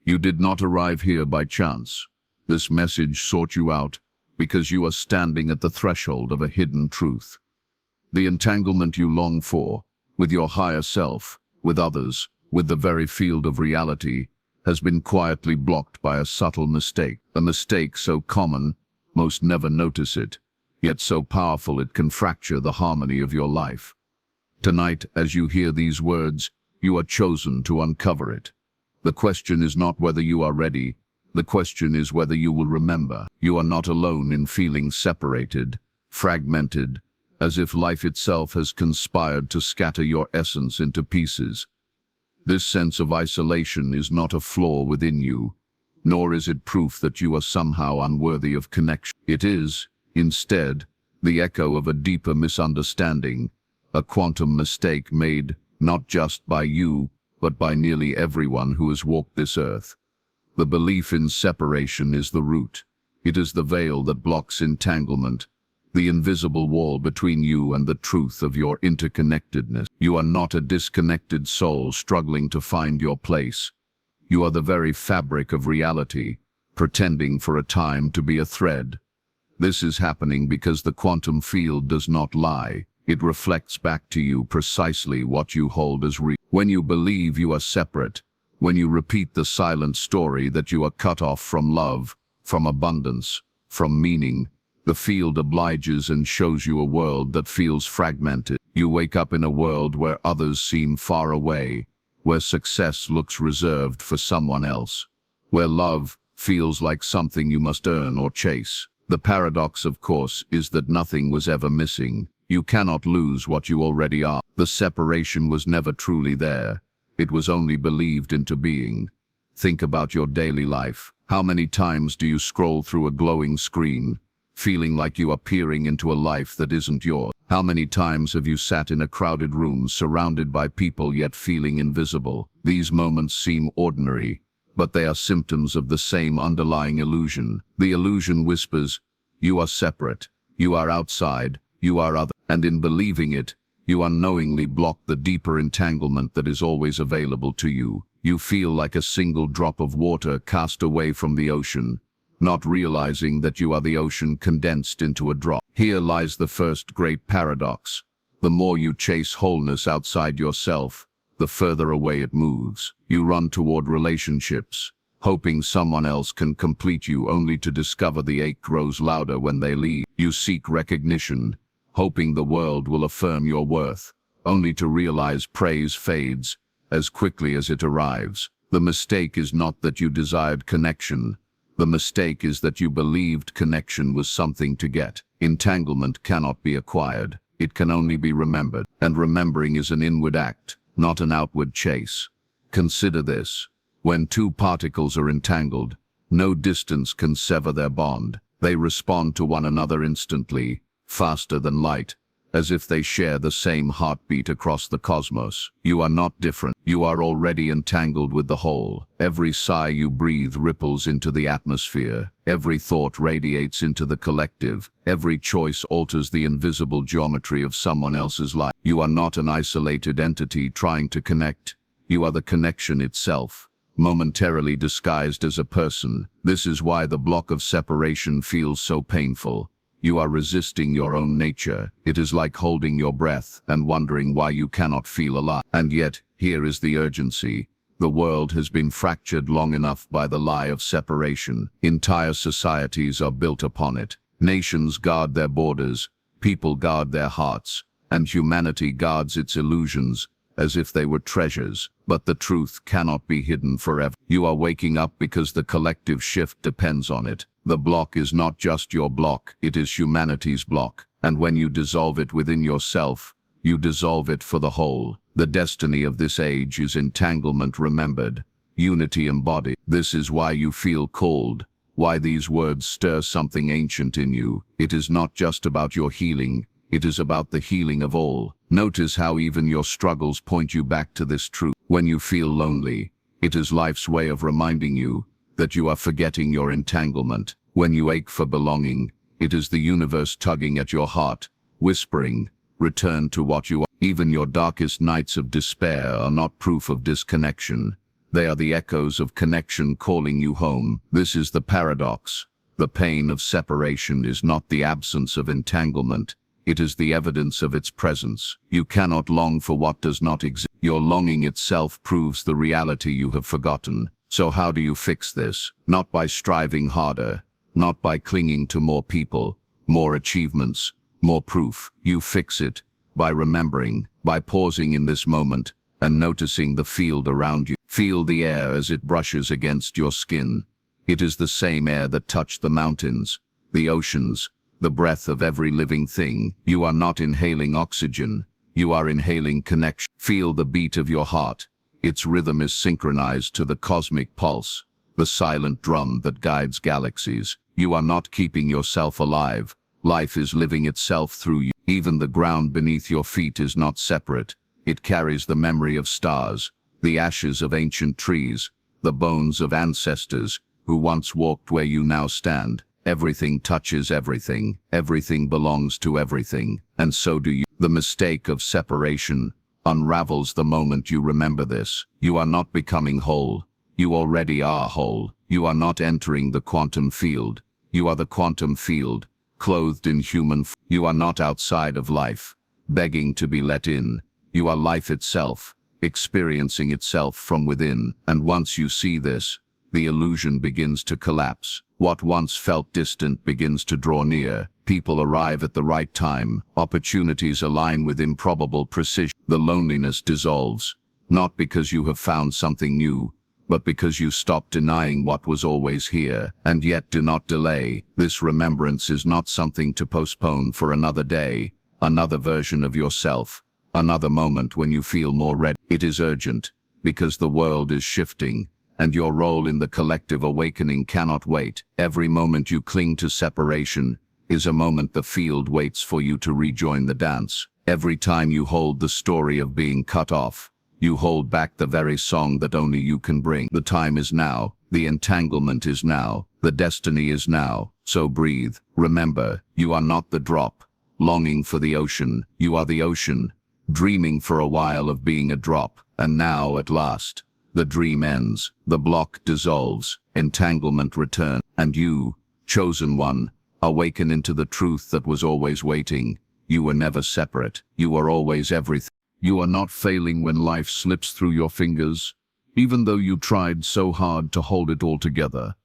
You did not arrive here by chance. This message sought you out because you are standing at the threshold of a hidden truth. The entanglement you long for, with your higher self, with others, with the very field of reality, has been quietly blocked by a subtle mistake. A mistake so common, most never notice it, yet so powerful it can fracture the harmony of your life. Tonight, as you hear these words, you are chosen to uncover it. The question is not whether you are ready. The question is whether you will remember. You are not alone in feeling separated, fragmented, as if life itself has conspired to scatter your essence into pieces. This sense of isolation is not a flaw within you, nor is it proof that you are somehow unworthy of connection. It is, instead, the echo of a deeper misunderstanding, a quantum mistake made not just by you, but by nearly everyone who has walked this earth. The belief in separation is the root. It is the veil that blocks entanglement, the invisible wall between you and the truth of your interconnectedness. You are not a disconnected soul struggling to find your place. You are the very fabric of reality, pretending for a time to be a thread. This is happening because the quantum field does not lie. It reflects back to you precisely what you hold as real. When you believe you are separate, when you repeat the silent story that you are cut off from love, from abundance, from meaning, the field obliges and shows you a world that feels fragmented. You wake up in a world where others seem far away, where success looks reserved for someone else, where love feels like something you must earn or chase. The paradox, of course, is that nothing was ever missing. You cannot lose what you already are. The separation was never truly there. It was only believed into being. Think about your daily life. How many times do you scroll through a glowing screen, feeling like you are peering into a life that isn't yours? How many times have you sat in a crowded room surrounded by people yet feeling invisible? These moments seem ordinary, but they are symptoms of the same underlying illusion. The illusion whispers, you are separate, you are outside, you are other. And in believing it, you unknowingly block the deeper entanglement that is always available to you. You feel like a single drop of water cast away from the ocean, not realizing that you are the ocean condensed into a drop. Here lies the first great paradox. The more you chase wholeness outside yourself, the further away it moves. You run toward relationships, hoping someone else can complete you, only to discover the ache grows louder when they leave. You seek recognition, hoping the world will affirm your worth, only to realize praise fades as quickly as it arrives. The mistake is not that you desired connection. The mistake is that you believed connection was something to get. Entanglement cannot be acquired. It can only be remembered. And remembering is an inward act, not an outward chase. Consider this. When two particles are entangled, no distance can sever their bond. They respond to one another instantly, faster than light, as if they share the same heartbeat across the cosmos. You are not different. You are already entangled with the whole. Every sigh you breathe ripples into the atmosphere. Every thought radiates into the collective. Every choice alters the invisible geometry of someone else's life. You are not an isolated entity trying to connect. You are the connection itself, momentarily disguised as a person. This is why the block of separation feels so painful. You are resisting your own nature. It is like holding your breath and wondering why you cannot feel alive. And yet, here is the urgency. The world has been fractured long enough by the lie of separation. Entire societies are built upon it. Nations guard their borders, people guard their hearts, and humanity guards its illusions as if they were treasures. But the truth cannot be hidden forever. You are waking up because the collective shift depends on it. The block is not just your block, it is humanity's block. And when you dissolve it within yourself, you dissolve it for the whole. The destiny of this age is entanglement remembered, unity embodied. This is why you feel called, why these words stir something ancient in you. It is not just about your healing, it is about the healing of all. Notice how even your struggles point you back to this truth. When you feel lonely, it is life's way of reminding you that you are forgetting your entanglement. When you ache for belonging, it is the universe tugging at your heart, whispering, return to what you are. Even your darkest nights of despair are not proof of disconnection. They are the echoes of connection calling you home. This is the paradox. The pain of separation is not the absence of entanglement. It is the evidence of its presence. You cannot long for what does not exist. Your longing itself proves the reality you have forgotten. So how do you fix this? Not by striving harder, not by clinging to more people, more achievements, more proof. You fix it by remembering, by pausing in this moment and noticing the field around you. Feel the air as it brushes against your skin. It is the same air that touched the mountains, the oceans, the breath of every living thing. You are not inhaling oxygen. You are inhaling connection. Feel the beat of your heart. Its rhythm is synchronized to the cosmic pulse, the silent drum that guides galaxies. You are not keeping yourself alive. Life is living itself through you. Even the ground beneath your feet is not separate. It carries the memory of stars, the ashes of ancient trees, the bones of ancestors who once walked where you now stand. Everything touches everything. Everything belongs to everything. And so do you. The mistake of separation unravels the moment you remember this. You are not becoming whole. You already are whole. You are not entering the quantum field. You are the quantum field, clothed in human form. You are not outside of life, begging to be let in. You are life itself, experiencing itself from within. And once you see this, the illusion begins to collapse. What once felt distant begins to draw near. People arrive at the right time. Opportunities align with improbable precision. The loneliness dissolves, not because you have found something new, but because you stop denying what was always here. And yet do not delay. This remembrance is not something to postpone for another day, another version of yourself, another moment when you feel more ready. It is urgent, because the world is shifting, and your role in the collective awakening cannot wait. Every moment you cling to separation is a moment the field waits for you to rejoin the dance. Every time you hold the story of being cut off, you hold back the very song that only you can bring. The time is now. The entanglement is now. The destiny is now. So breathe. Remember, you are not the drop, longing for the ocean. You are the ocean, dreaming for a while of being a drop. And now, at last, the dream ends. The block dissolves. Entanglement returns. And you, chosen one, awaken into the truth that was always waiting. You were never separate. You were always everything. You are not failing when life slips through your fingers, even though you tried so hard to hold it all together.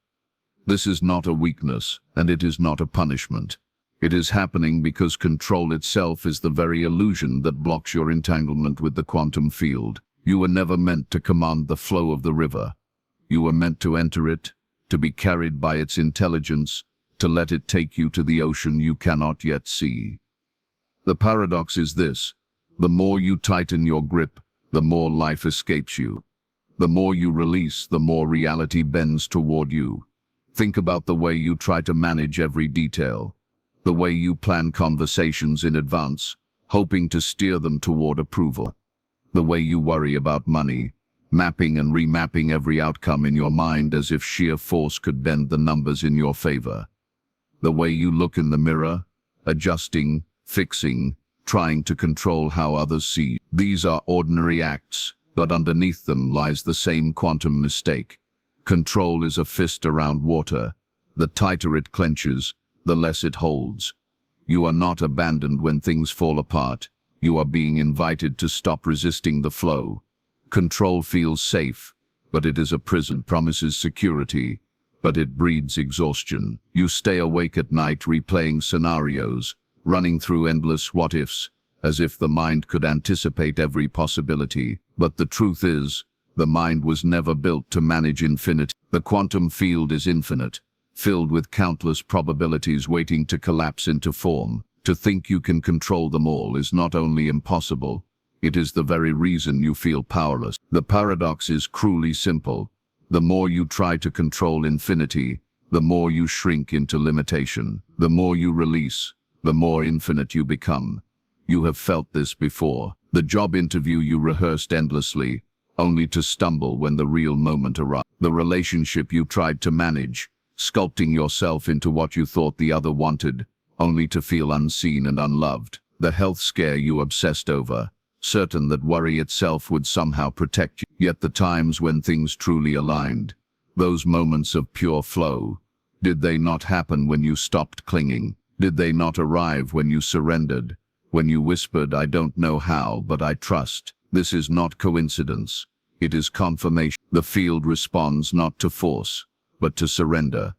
This is not a weakness, and it is not a punishment. It is happening because control itself is the very illusion that blocks your entanglement with the quantum field. You were never meant to command the flow of the river. You were meant to enter it, to be carried by its intelligence, to let it take you to the ocean you cannot yet see. The paradox is this. The more you tighten your grip, the more life escapes you. The more you release, the more reality bends toward you. Think about the way you try to manage every detail, the way you plan conversations in advance, hoping to steer them toward approval, the way you worry about money, mapping and remapping every outcome in your mind as if sheer force could bend the numbers in your favor, the way you look in the mirror, adjusting, fixing, trying to control how others see. These are ordinary acts, but underneath them lies the same quantum mistake. Control is a fist around water. The tighter it clenches, the less it holds. You are not abandoned when things fall apart. You are being invited to stop resisting the flow. Control feels safe, but it is a prison. Promises security, but it breeds exhaustion. You stay awake at night replaying scenarios, running through endless what-ifs, as if the mind could anticipate every possibility. But the truth is, the mind was never built to manage infinity. The quantum field is infinite, filled with countless probabilities waiting to collapse into form. To think you can control them all is not only impossible, it is the very reason you feel powerless. The paradox is cruelly simple. The more you try to control infinity, the more you shrink into limitation. The more you release, the more infinite you become. You have felt this before. The job interview you rehearsed endlessly, only to stumble when the real moment arrived. The relationship you tried to manage, sculpting yourself into what you thought the other wanted, only to feel unseen and unloved. The health scare you obsessed over, certain that worry itself would somehow protect you. Yet the times when things truly aligned, those moments of pure flow, did they not happen when you stopped clinging? Did they not arrive when you surrendered? When you whispered, "I don't know how, but I trust." This is not coincidence. It is confirmation. The field responds not to force, but to surrender.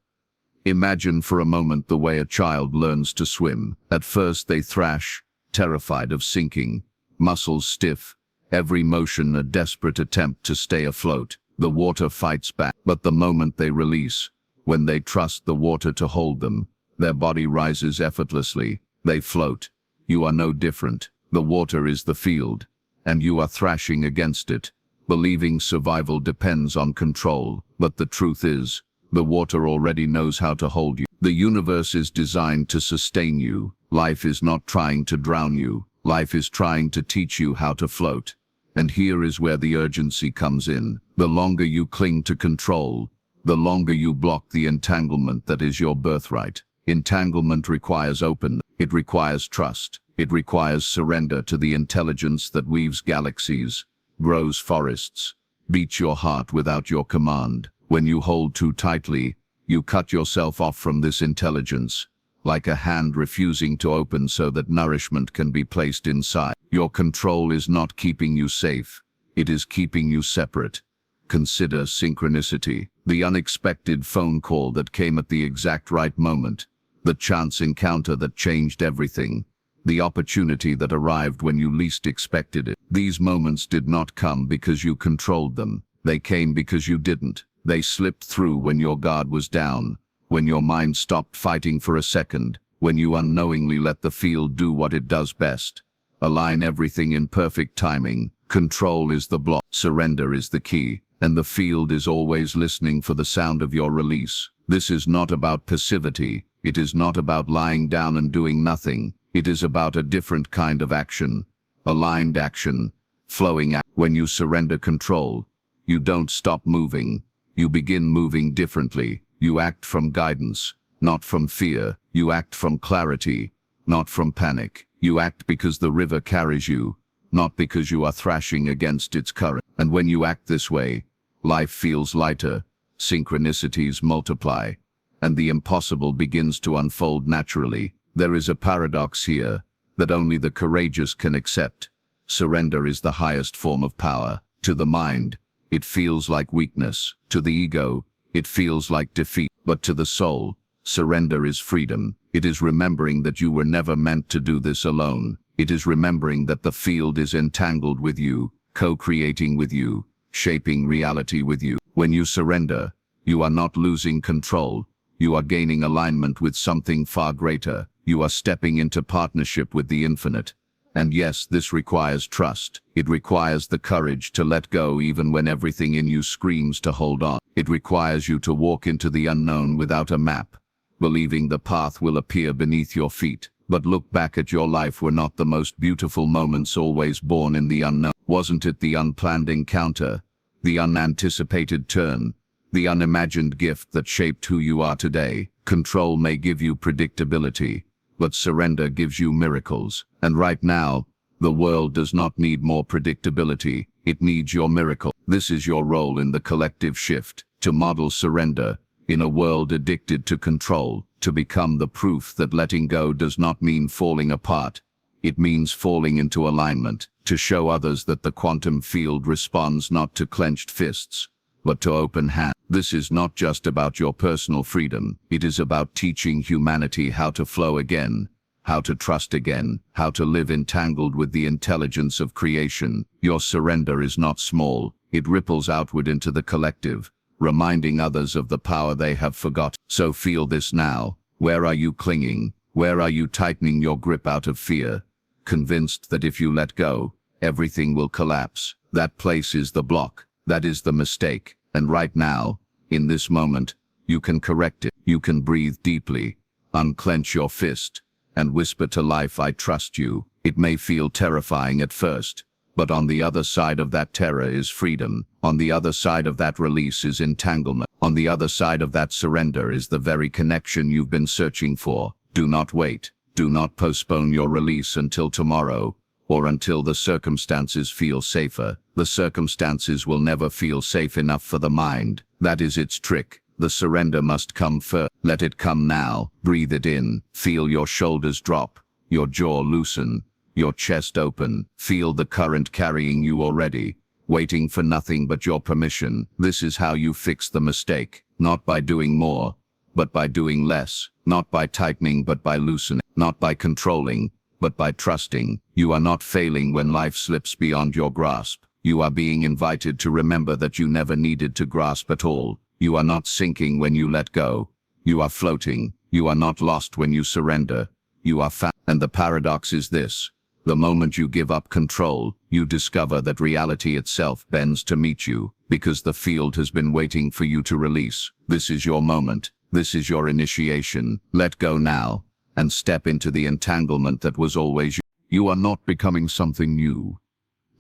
Imagine for a moment the way a child learns to swim. At first they thrash, terrified of sinking, muscles stiff, every motion a desperate attempt to stay afloat. The water fights back, but the moment they release, when they trust the water to hold them, their body rises effortlessly. They float. You are no different. The water is the field, and you are thrashing against it, believing survival depends on control. But the truth is, the water already knows how to hold you. The universe is designed to sustain you. Life is not trying to drown you. Life is trying to teach you how to float. And here is where the urgency comes in. The longer you cling to control, the longer you block the entanglement that is your birthright. Entanglement requires openness. It requires trust. It requires surrender to the intelligence that weaves galaxies, grows forests, beats your heart without your command. When you hold too tightly, you cut yourself off from this intelligence, like a hand refusing to open so that nourishment can be placed inside. Your control is not keeping you safe. It is keeping you separate. Consider synchronicity, the unexpected phone call that came at the exact right moment, the chance encounter that changed everything, the opportunity that arrived when you least expected it. These moments did not come because you controlled them. They came because you didn't. They slipped through when your guard was down, when your mind stopped fighting for a second, when you unknowingly let the field do what it does best. Align everything in perfect timing. Control is the block. Surrender is the key. And the field is always listening for the sound of your release. This is not about passivity. It is not about lying down and doing nothing. It is about a different kind of action. Aligned action. Flowing action. When you surrender control, you don't stop moving. You begin moving differently. You act from guidance, not from fear. You act from clarity, not from panic. You act because the river carries you, not because you are thrashing against its current. And when you act this way, life feels lighter, synchronicities multiply, and the impossible begins to unfold naturally. There is a paradox here that only the courageous can accept. Surrender is the highest form of power. To the mind, it feels like weakness. To the ego, it feels like defeat. But to the soul, surrender is freedom. It is remembering that you were never meant to do this alone. It is remembering that the field is entangled with you, co-creating with you, shaping reality with you. When you surrender, you are not losing control. You are gaining alignment with something far greater. You are stepping into partnership with the infinite. And yes, this requires trust. It requires the courage to let go even when everything in you screams to hold on. It requires you to walk into the unknown without a map, believing the path will appear beneath your feet. But look back at your life. Were not the most beautiful moments always born in the unknown? Wasn't it the unplanned encounter, the unanticipated turn, the unimagined gift that shaped who you are today? Control may give you predictability, but surrender gives you miracles. And right now, the world does not need more predictability. It needs your miracle. This is your role in the collective shift, to model surrender in a world addicted to control, to become the proof that letting go does not mean falling apart. It means falling into alignment, to show others that the quantum field responds not to clenched fists, but to open hands. This is not just about your personal freedom. It is about teaching humanity how to flow again, how to trust again, how to live entangled with the intelligence of creation. Your surrender is not small. It ripples outward into the collective, reminding others of the power they have forgotten. So feel this now. Where are you clinging? Where are you tightening your grip out of fear, convinced that if you let go, everything will collapse? That place is the block. That is the mistake. And right now, in this moment, you can correct it. You can breathe deeply, unclench your fist, and whisper to life, "I trust you." It may feel terrifying at first, but on the other side of that terror is freedom. On the other side of that release is entanglement. On the other side of that surrender is the very connection you've been searching for. Do not wait. Do not postpone your release until tomorrow, or until the circumstances feel safer. The circumstances will never feel safe enough for the mind. That is its trick. The surrender must come first. Let it come now. Breathe it in. Feel your shoulders drop, your jaw loosen, your chest open. Feel the current carrying you already, waiting for nothing but your permission. This is how you fix the mistake. Not by doing more, but by doing less. Not by tightening, but by loosening. Not by controlling, but by trusting. You are not failing when life slips beyond your grasp. You are being invited to remember that you never needed to grasp at all. You are not sinking when you let go. You are floating. You are not lost when you surrender. You are found. And the paradox is this: the moment you give up control, you discover that reality itself bends to meet you, because the field has been waiting for you to release. This is your moment. This is your initiation. Let go now, and step into the entanglement that was always you. You are not becoming something new.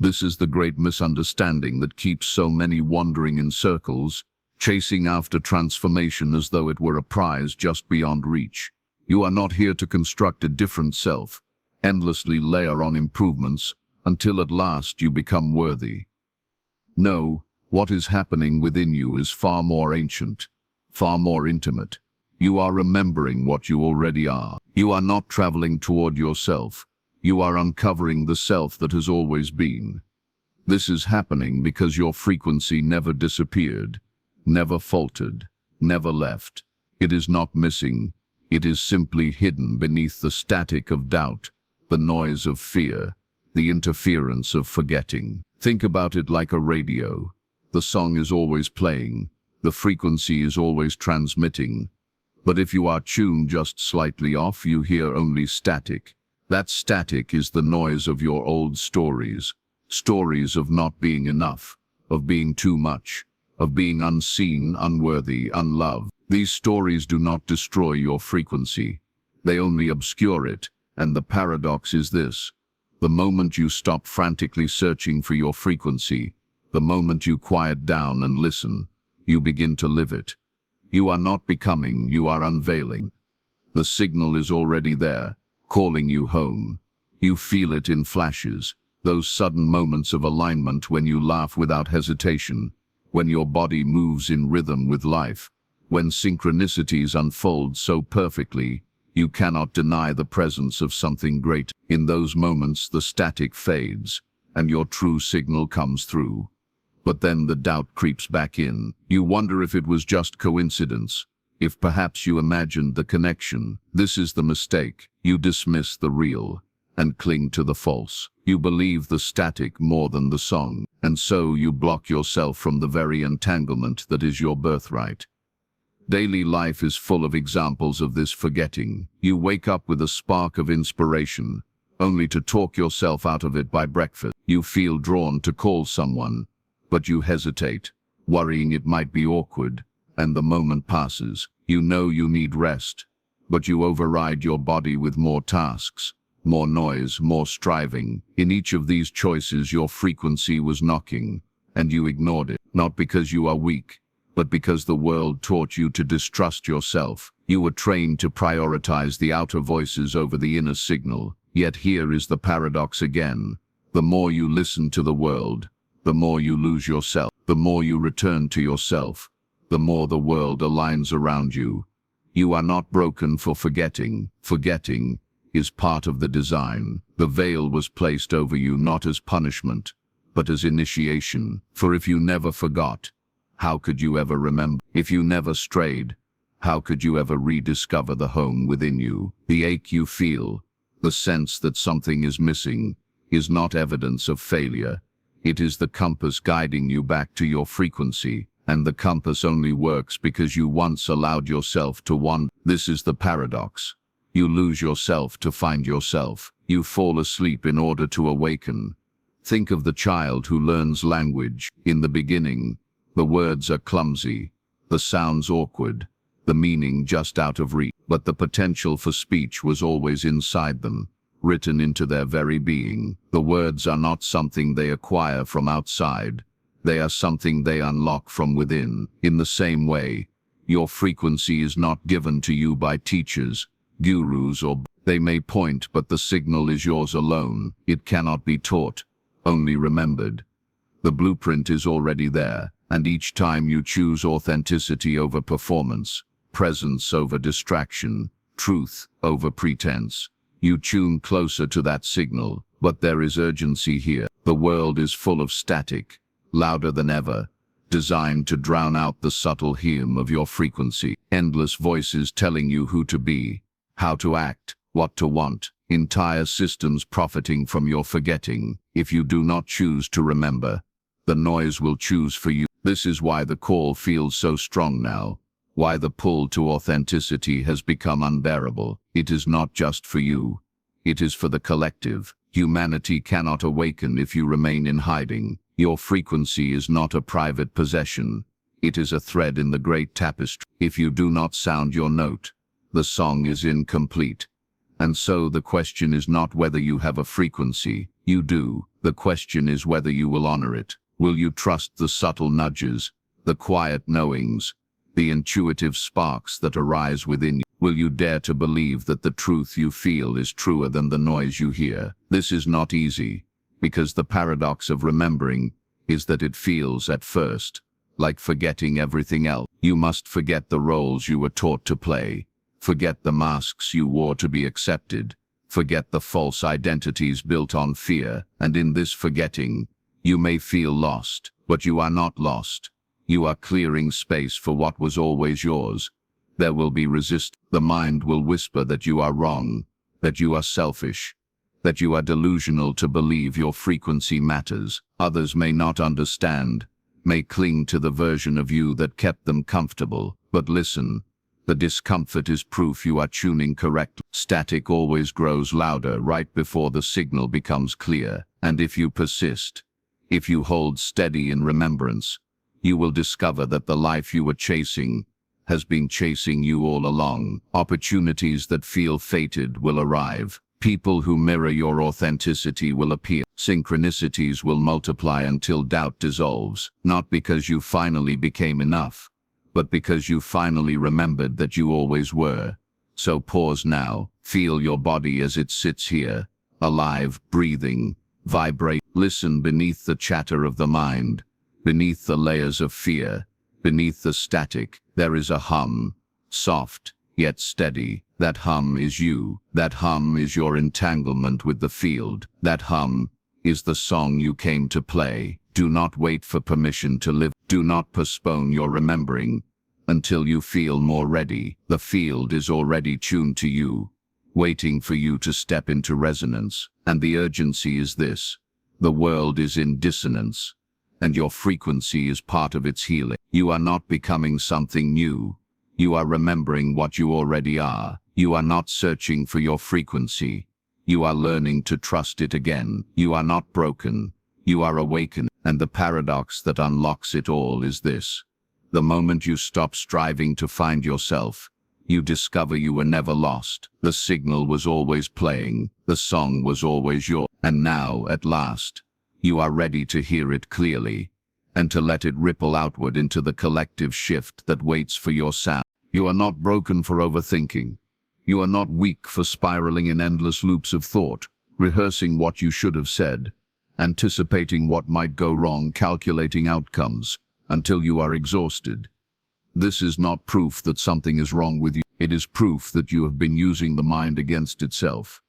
This is the great misunderstanding that keeps so many wandering in circles, chasing after transformation as though it were a prize just beyond reach. You are not here to construct a different self, endlessly layer on improvements, until at last you become worthy. No, what is happening within you is far more ancient, far more intimate. You are remembering what you already are. You are not traveling toward yourself. You are uncovering the self that has always been. This is happening because your frequency never disappeared, never faltered, never left. It is not missing. It is simply hidden beneath the static of doubt, the noise of fear, the interference of forgetting. Think about it like a radio. The song is always playing. The frequency is always transmitting. But if you are tuned just slightly off, you hear only static. That static is the noise of your old stories. Stories of not being enough, of being too much, of being unseen, unworthy, unloved. These stories do not destroy your frequency. They only obscure it. And the paradox is this: the moment you stop frantically searching for your frequency, the moment you quiet down and listen, you begin to live it. You are not becoming, you are unveiling. The signal is already there, calling you home. You feel it in flashes, those sudden moments of alignment when you laugh without hesitation, when your body moves in rhythm with life, when synchronicities unfold so perfectly, you cannot deny the presence of something great. In those moments, the static fades, and your true signal comes through. But then the doubt creeps back in. You wonder if it was just coincidence, if perhaps you imagined the connection. This is the mistake. You dismiss the real and cling to the false. You believe the static more than the song, and so you block yourself from the very entanglement that is your birthright. Daily life is full of examples of this forgetting. You wake up with a spark of inspiration, only to talk yourself out of it by breakfast. You feel drawn to call someone, but you hesitate, worrying it might be awkward, and the moment passes. You know you need rest, but you override your body with more tasks, more noise, more striving. In each of these choices, your frequency was knocking, and you ignored it, not because you are weak, but because the world taught you to distrust yourself. You were trained to prioritize the outer voices over the inner signal. Yet here is the paradox again. The more you listen to the world, the more you lose yourself. The more you return to yourself, the more the world aligns around you. You are not broken for forgetting. Forgetting is part of the design. The veil was placed over you not as punishment, but as initiation. For if you never forgot, how could you ever remember? If you never strayed, how could you ever rediscover the home within you? The ache you feel, the sense that something is missing, is not evidence of failure. It is the compass guiding you back to your frequency, and the compass only works because you once allowed yourself to wander. This is the paradox. You lose yourself to find yourself. You fall asleep in order to awaken. Think of the child who learns language. In the beginning, the words are clumsy, the sounds awkward, the meaning just out of reach. But the potential for speech was always inside them, written into their very being. The words are not something they acquire from outside. They are something they unlock from within. In the same way, your frequency is not given to you by teachers, gurus, or They may point, but the signal is yours alone. It cannot be taught, only remembered. The blueprint is already there, and each time you choose authenticity over performance, presence over distraction, truth over pretense, you tune closer to that signal. But there is urgency here. The world is full of static, louder than ever, designed to drown out the subtle hum of your frequency. Endless voices telling you who to be, how to act, what to want. Entire systems profiting from your forgetting. If you do not choose to remember, the noise will choose for you. This is why the call feels so strong now, why the pull to authenticity has become unbearable. It is not just for you. It is for the collective. Humanity cannot awaken if you remain in hiding. Your frequency is not a private possession. It is a thread in the great tapestry. If you do not sound your note, the song is incomplete. And so the question is not whether you have a frequency. You do. The question is whether you will honor it. Will you trust the subtle nudges, the quiet knowings, the intuitive sparks that arise within you? Will you dare to believe that the truth you feel is truer than the noise you hear? This is not easy, because the paradox of remembering is that it feels, at first, like forgetting everything else. You must forget the roles you were taught to play, forget the masks you wore to be accepted, forget the false identities built on fear, and in this forgetting, you may feel lost, but you are not lost. You are clearing space for what was always yours. There will be resistance. The mind will whisper that you are wrong, that you are selfish, that you are delusional to believe your frequency matters. Others may not understand, may cling to the version of you that kept them comfortable. But listen, the discomfort is proof you are tuning correctly. Static always grows louder right before the signal becomes clear. And if you persist, if you hold steady in remembrance, you will discover that the life you were chasing has been chasing you all along. Opportunities that feel fated will arrive. People who mirror your authenticity will appear. Synchronicities will multiply until doubt dissolves, not because you finally became enough, but because you finally remembered that you always were. So pause now, feel your body as it sits here, alive, breathing, vibrate. Listen beneath the chatter of the mind, beneath the layers of fear, beneath the static. There is a hum, soft, yet steady. That hum is you. That hum is your entanglement with the field. That hum is the song you came to play. Do not wait for permission to live. Do not postpone your remembering until you feel more ready. The field is already tuned to you, waiting for you to step into resonance. And the urgency is this: the world is in dissonance, and your frequency is part of its healing. You are not becoming something new. You are remembering what you already are. You are not searching for your frequency. You are learning to trust it again. You are not broken. You are awakened. And the paradox that unlocks it all is this: the moment you stop striving to find yourself, you discover you were never lost. The signal was always playing. The song was always yours. And now, at last, you are ready to hear it clearly, and to let it ripple outward into the collective shift that waits for your sound. You are not broken for overthinking. You are not weak for spiraling in endless loops of thought, rehearsing what you should have said, anticipating what might go wrong, calculating outcomes, until you are exhausted. This is not proof that something is wrong with you. It is proof that you have been using the mind against itself.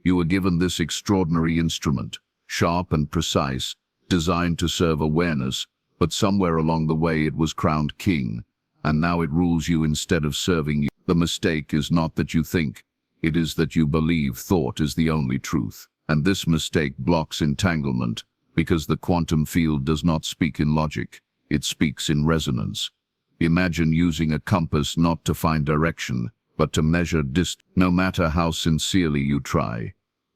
You were given this extraordinary instrument, sharp and precise, designed to serve awareness, but somewhere along the way it was crowned king, and now it rules you instead of serving you. The mistake is not that you think, it is that you believe thought is the only truth. And this mistake blocks entanglement, because the quantum field does not speak in logic, it speaks in resonance. Imagine using a compass not to find direction, but to measure distance. No matter how sincerely you try,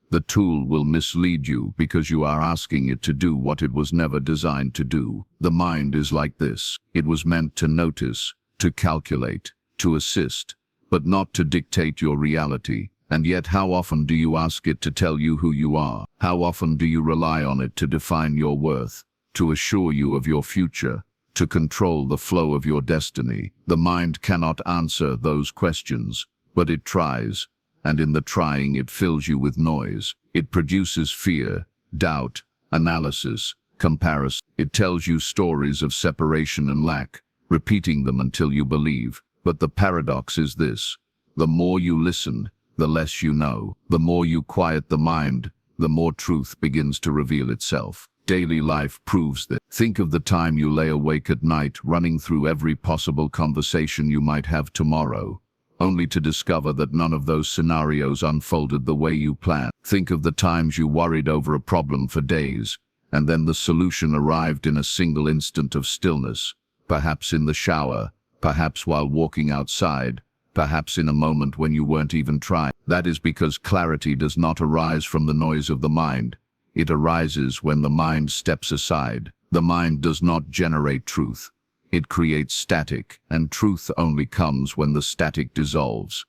the tool will mislead you because you are asking it to do what it was never designed to do. The mind is like this. It was meant to notice, to calculate, to assist, but not to dictate your reality. And yet, how often do you ask it to tell you who you are? How often do you rely on it to define your worth, to assure you of your future, to control the flow of your destiny? The mind cannot answer those questions, but it tries, and in the trying it fills you with noise. It produces fear, doubt, analysis, comparison. It tells you stories of separation and lack, repeating them until you believe. But the paradox is this: the more you listen, the less you know. The more you quiet the mind, the more truth begins to reveal itself. Daily life proves that. Think of the time you lay awake at night running through every possible conversation you might have tomorrow, only to discover that none of those scenarios unfolded the way you planned. Think of the times you worried over a problem for days, and then the solution arrived in a single instant of stillness, perhaps in the shower, perhaps while walking outside, perhaps in a moment when you weren't even trying. That is because clarity does not arise from the noise of the mind. It arises when the mind steps aside. The mind does not generate truth. It creates static, and truth only comes when the static dissolves.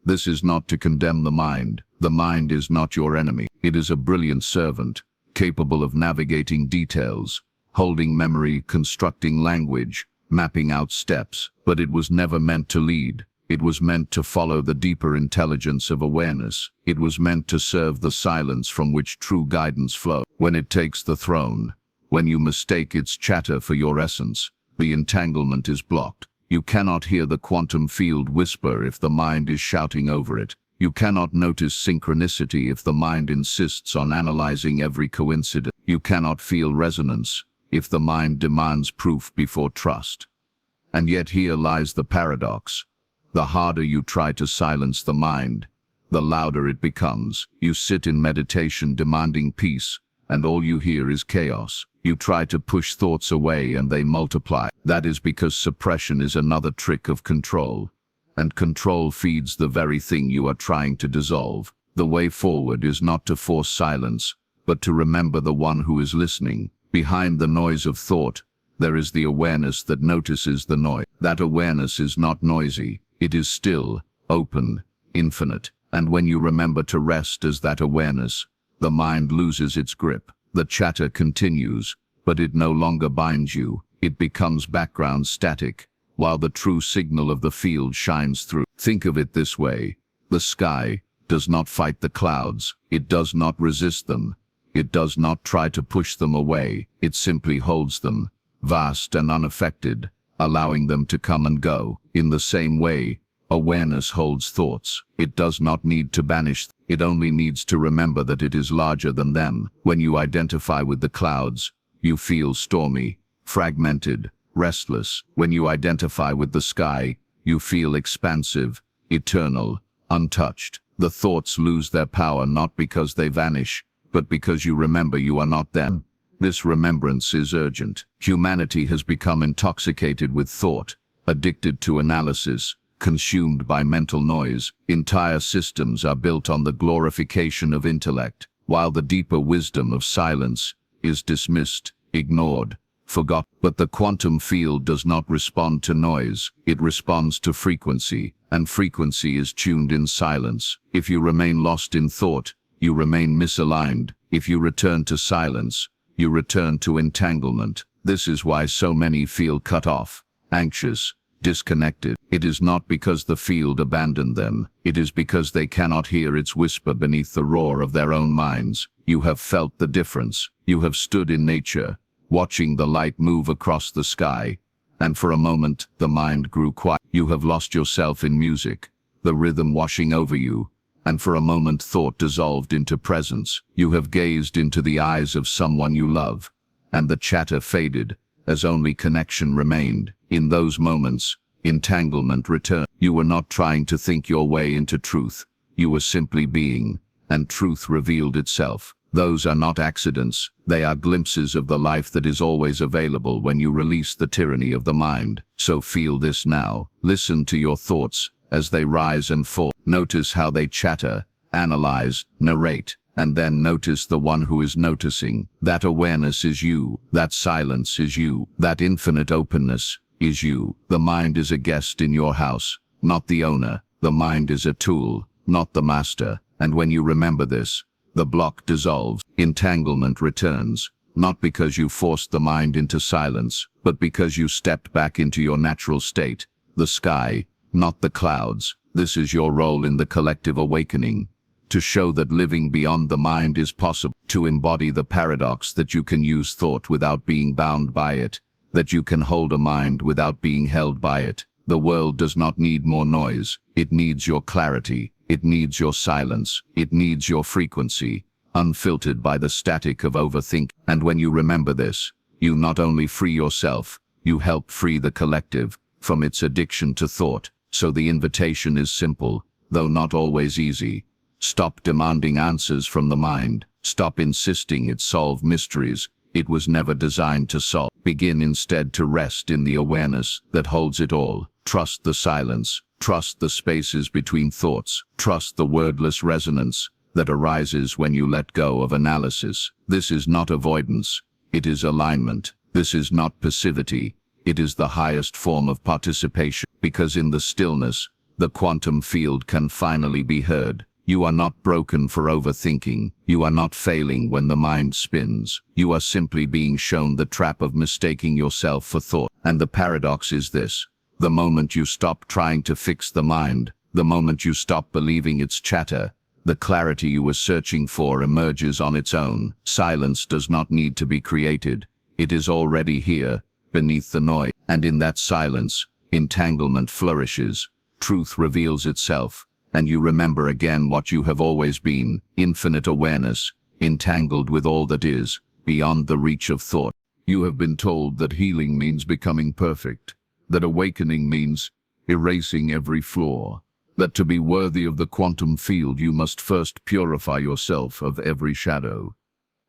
This is not to condemn the mind. The mind is not your enemy. It is a brilliant servant, capable of navigating details, holding memory, constructing language, mapping out steps. But it was never meant to lead. It was meant to follow the deeper intelligence of awareness. It was meant to serve the silence from which true guidance flows. When it takes the throne, when you mistake its chatter for your essence, the entanglement is blocked. You cannot hear the quantum field whisper if the mind is shouting over it. You cannot notice synchronicity if the mind insists on analyzing every coincidence. You cannot feel resonance if the mind demands proof before trust. And yet here lies the paradox. The harder you try to silence the mind, the louder it becomes. You sit in meditation demanding peace, and all you hear is chaos. You try to push thoughts away and they multiply. That is because suppression is another trick of control, and control feeds the very thing you are trying to dissolve. The way forward is not to force silence, but to remember the one who is listening. Behind the noise of thought, there is the awareness that notices the noise. That awareness is not noisy. It is still, open, infinite. And when you remember to rest as that awareness, the mind loses its grip. The chatter continues, but it no longer binds you. It becomes background static, while the true signal of the field shines through. Think of it this way: the sky does not fight the clouds. It does not resist them. It does not try to push them away. It simply holds them, vast and unaffected, allowing them to come and go. In the same way, awareness holds thoughts. It does not need to banish them. It only needs to remember that it is larger than them. When you identify with the clouds, you feel stormy, fragmented, restless. When you identify with the sky, you feel expansive, eternal, untouched. The thoughts lose their power not because they vanish, but because you remember you are not them. This remembrance is urgent. Humanity has become intoxicated with thought, addicted to analysis, consumed by mental noise. Entire systems are built on the glorification of intellect, while the deeper wisdom of silence is dismissed, ignored, forgotten. But the quantum field does not respond to noise. It responds to frequency, and frequency is tuned in silence. If you remain lost in thought, you remain misaligned. If you return to silence, you return to entanglement. This is why so many feel cut off, anxious, disconnected. It is not because the field abandoned them. It is because they cannot hear its whisper beneath the roar of their own minds. You have felt the difference. You have stood in nature, watching the light move across the sky, and for a moment the mind grew quiet. You have lost yourself in music, the rhythm washing over you, and for a moment thought dissolved into presence. You have gazed into the eyes of someone you love, and the chatter faded, as only connection remained. In those moments, entanglement returned. You were not trying to think your way into truth. You were simply being, and truth revealed itself. Those are not accidents. They are glimpses of the life that is always available when you release the tyranny of the mind. So feel this now. Listen to your thoughts as they rise and fall. Notice how they chatter, analyze, narrate, and then notice the one who is noticing. That awareness is you. That silence is you. That infinite openness is you. The mind is a guest in your house, not the owner. The mind is a tool, not the master. And when you remember this, the block dissolves. Entanglement returns, not because you forced the mind into silence, but because you stepped back into your natural state. The sky, not the clouds, This is your role in the collective awakening, to show that living beyond the mind is possible, to embody the paradox that you can use thought without being bound by it, that you can hold a mind without being held by it. The world does not need more noise. It needs your clarity. It needs your silence. It needs your frequency, unfiltered by the static of overthinking. And when you remember this, you not only free yourself, you help free the collective from its addiction to thought. So the invitation is simple, though not always easy. Stop demanding answers from the mind. Stop insisting it solve mysteries it was never designed to solve. Begin instead to rest in the awareness that holds it all. Trust the silence. Trust the spaces between thoughts. Trust the wordless resonance that arises when you let go of analysis. This is not avoidance. It is alignment. This is not passivity. It is the highest form of participation, because in the stillness, the quantum field can finally be heard. You are not broken for overthinking. You are not failing when the mind spins. You are simply being shown the trap of mistaking yourself for thought. And the paradox is this: the moment you stop trying to fix the mind, the moment you stop believing its chatter, the clarity you were searching for emerges on its own. Silence does not need to be created. It is already here, beneath the noise. And in that silence, entanglement flourishes. Truth reveals itself. And you remember again what you have always been: infinite awareness, entangled with all that is, beyond the reach of thought. You have been told that healing means becoming perfect, that awakening means erasing every flaw, that to be worthy of the quantum field you must first purify yourself of every shadow.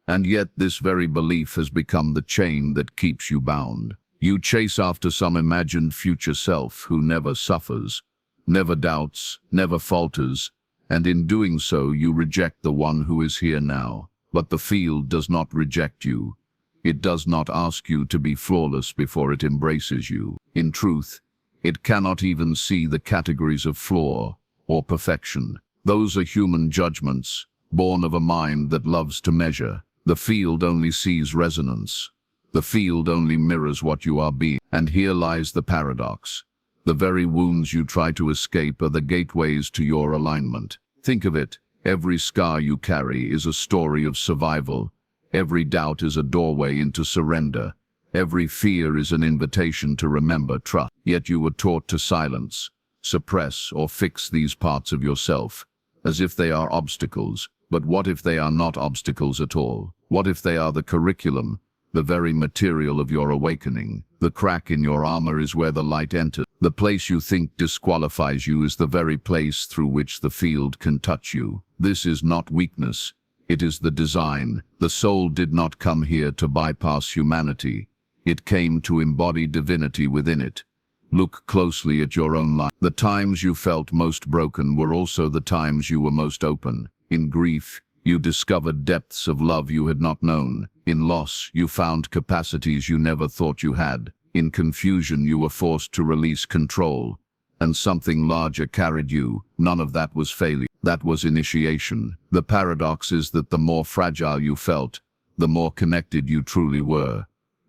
And yet this very belief has become the chain that keeps you bound. You chase after some imagined future self who never suffers, never doubts, never falters, and in doing so you reject the one who is here now. But the field does not reject you. It does not ask you to be flawless before it embraces you. In truth, it cannot even see the categories of flaw or perfection. Those are human judgments, born of a mind that loves to measure. The field only sees resonance. The field only mirrors what you are being. And here lies the paradox. The very wounds you try to escape are the gateways to your alignment. Think of it. Every scar you carry is a story of survival. Every doubt is a doorway into surrender. Every fear is an invitation to remember trust. Yet you were taught to silence, suppress, or fix these parts of yourself, as if they are obstacles. But what if they are not obstacles at all? What if they are the curriculum, the very material of your awakening? The crack in your armor is where the light enters. The place you think disqualifies you is the very place through which the field can touch you. This is not weakness. It is the design. The soul did not come here to bypass humanity. It came to embody divinity within it. Look closely at your own life. The times you felt most broken were also the times you were most open. In grief, you discovered depths of love you had not known. In loss, you found capacities you never thought you had. In confusion, you were forced to release control, and something larger carried you. None of that was failure. That was initiation. The paradox is that the more fragile you felt, the more connected you truly were,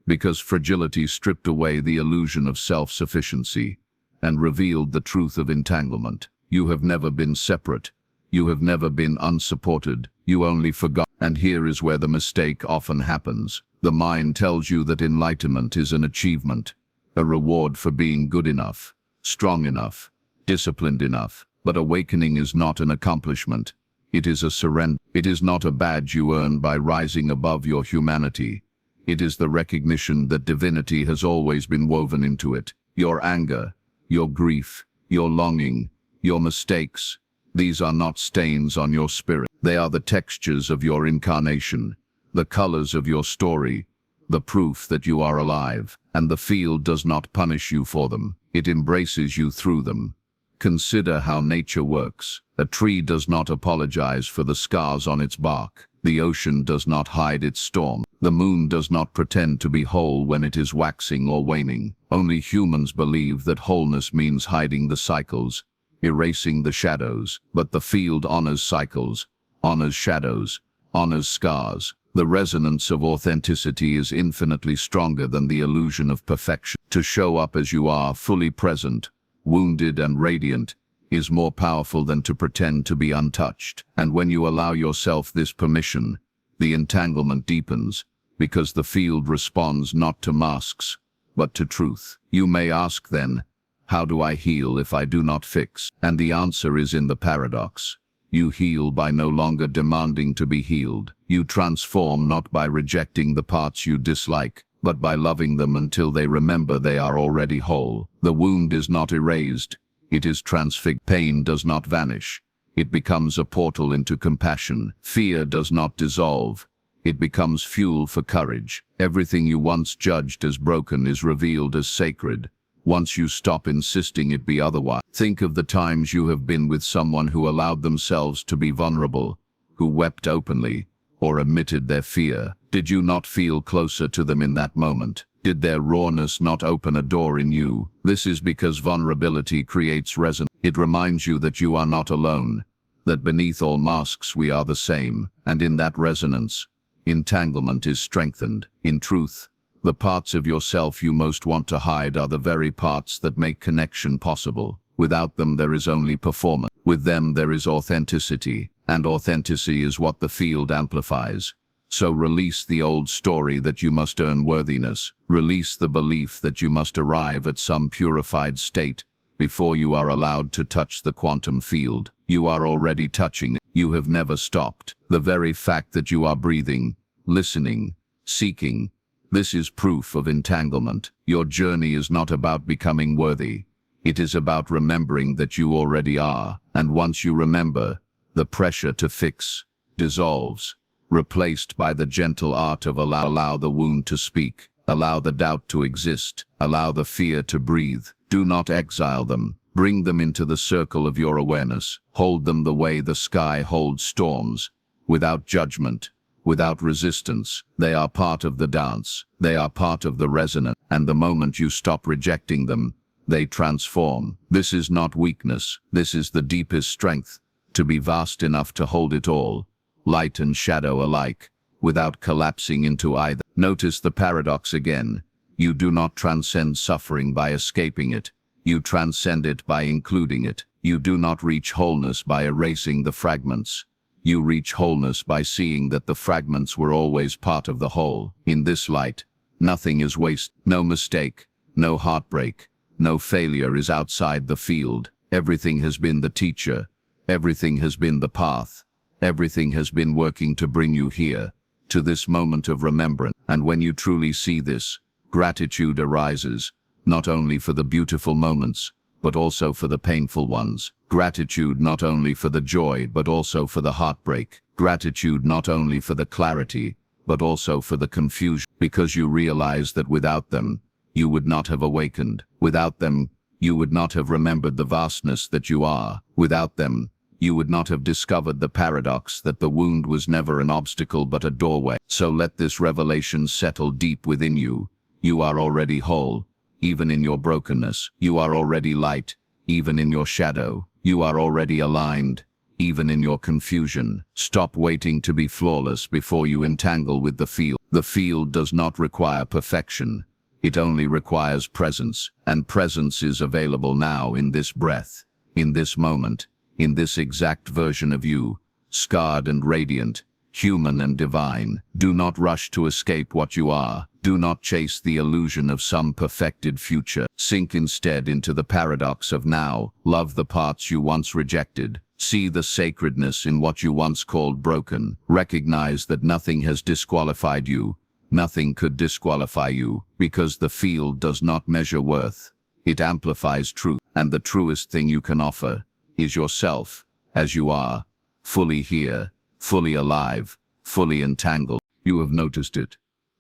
because fragility stripped away the illusion of self-sufficiency and revealed the truth of entanglement. You have never been separate. You have never been unsupported. You only forgot. And here is where the mistake often happens. The mind tells you that enlightenment is an achievement, a reward for being good enough, strong enough, disciplined enough. But awakening is not an accomplishment. It is a surrender. It is not a badge you earn by rising above your humanity. It is the recognition that divinity has always been woven into it. Your anger, your grief, your longing, your mistakes, these are not stains on your spirit. They are the textures of your incarnation, the colors of your story, the proof that you are alive. And the field does not punish you for them. It embraces you through them. Consider how nature works. A tree does not apologize for the scars on its bark. The ocean does not hide its storm. The moon does not pretend to be whole when it is waxing or waning. Only humans believe that wholeness means hiding the cycles, erasing the shadows. But the field honors cycles, honors shadows, honors scars. The resonance of authenticity is infinitely stronger than the illusion of perfection. To show up as you are, fully present, wounded and radiant, is more powerful than to pretend to be untouched. And when you allow yourself this permission, the entanglement deepens, because the field responds not to masks, but to truth. You may ask then, how do I heal if I do not fix? And the answer is in the paradox. You heal by no longer demanding to be healed. You transform not by rejecting the parts you dislike, but by loving them until they remember they are already whole. The wound is not erased, it is transfigured. Pain does not vanish, it becomes a portal into compassion. Fear does not dissolve, it becomes fuel for courage. Everything you once judged as broken is revealed as sacred, once you stop insisting it be otherwise. Think of the times you have been with someone who allowed themselves to be vulnerable, who wept openly, or admitted their fear. Did you not feel closer to them in that moment? Did their rawness not open a door in you? This is because vulnerability creates resonance. It reminds you that you are not alone, that beneath all masks we are the same, and in that resonance, entanglement is strengthened. In truth, the parts of yourself you most want to hide are the very parts that make connection possible. Without them there is only performance. With them there is authenticity, and authenticity is what the field amplifies. So release the old story that you must earn worthiness. Release the belief that you must arrive at some purified state before you are allowed to touch the quantum field. You are already touching it. You have never stopped. The very fact that you are breathing, listening, seeking, this is proof of entanglement. Your journey is not about becoming worthy. It is about remembering that you already are. And once you remember, the pressure to fix dissolves, replaced by the gentle art of allow the wound to speak, allow the doubt to exist, allow the fear to breathe. Do not exile them. Bring them into the circle of your awareness. Hold them the way the sky holds storms, without judgment, without resistance. They are part of the dance. They are part of the resonance. And the moment you stop rejecting them, they transform. This is not weakness. This is the deepest strength, to be vast enough to hold it all, light and shadow alike, without collapsing into either. Notice the paradox again. You do not transcend suffering by escaping it. You transcend it by including it. You do not reach wholeness by erasing the fragments. You reach wholeness by seeing that the fragments were always part of the whole. In this light, nothing is wasted. No mistake, no heartbreak, no failure is outside the field. Everything has been the teacher. Everything has been the path. Everything has been working to bring you here, to this moment of remembrance. And when you truly see this, gratitude arises, not only for the beautiful moments, but also for the painful ones. Gratitude not only for the joy, but also for the heartbreak. Gratitude not only for the clarity, but also for the confusion. Because you realize that without them, you would not have awakened. Without them, you would not have remembered the vastness that you are. Without them, you would not have discovered the paradox that the wound was never an obstacle but a doorway. So let this revelation settle deep within you. You are already whole, even in your brokenness. You are already light, even in your shadow. You are already aligned, even in your confusion. Stop waiting to be flawless before you entangle with the field. The field does not require perfection. It only requires presence, and presence is available now in this breath, in this moment, in this exact version of you, scarred and radiant, human and divine. Do not rush to escape what you are. Do not chase the illusion of some perfected future. Sink instead into the paradox of now. Love the parts you once rejected. See the sacredness in what you once called broken. Recognize that nothing has disqualified you. Nothing could disqualify you, because the field does not measure worth. It amplifies truth, and the truest thing you can offer is yourself, as you are, fully here, fully alive, fully entangled. You have noticed it,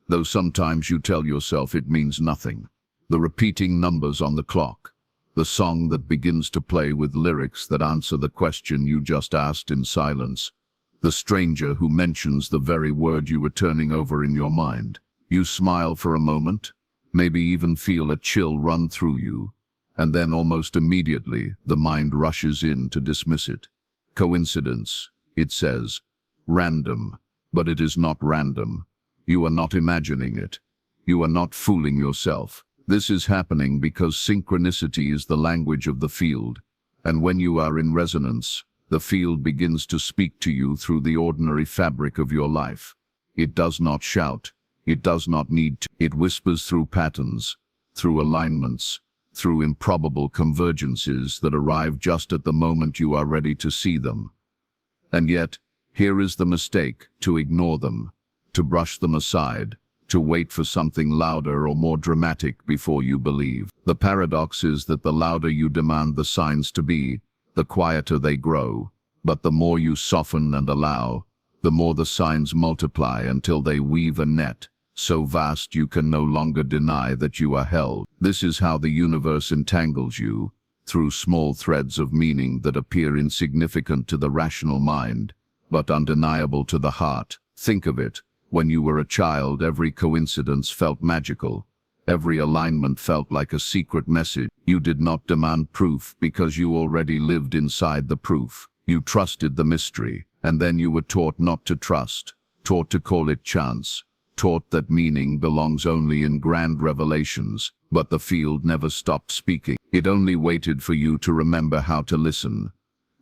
though sometimes you tell yourself it means nothing. The repeating numbers on the clock, the song that begins to play with lyrics that answer the question you just asked in silence, the stranger who mentions the very word you were turning over in your mind. You smile for a moment, maybe even feel a chill run through you, and then almost immediately the mind rushes in to dismiss it. Coincidence, it says. Random, but it is not random. You are not imagining it. You are not fooling yourself. This is happening because synchronicity is the language of the field, And when you are in resonance, the field begins to speak to you through the ordinary fabric of your life. It does not shout. It does not need to. It whispers through patterns, through alignments, through improbable convergences that arrive just at the moment you are ready to see them. And yet, here is the mistake: to ignore them, to brush them aside, to wait for something louder or more dramatic before you believe. The paradox is that the louder you demand the signs to be, the quieter they grow. But the more you soften and allow, the more the signs multiply until they weave a net so vast you can no longer deny that you are held. This is how the universe entangles you, through small threads of meaning that appear insignificant to the rational mind, but undeniable to the heart. Think of it. When you were a child, every coincidence felt magical. Every alignment felt like a secret message. You did not demand proof because you already lived inside the proof. You trusted the mystery, and then you were taught not to trust, taught to call it chance, taught that meaning belongs only in grand revelations. But the field never stopped speaking. It only waited for you to remember how to listen.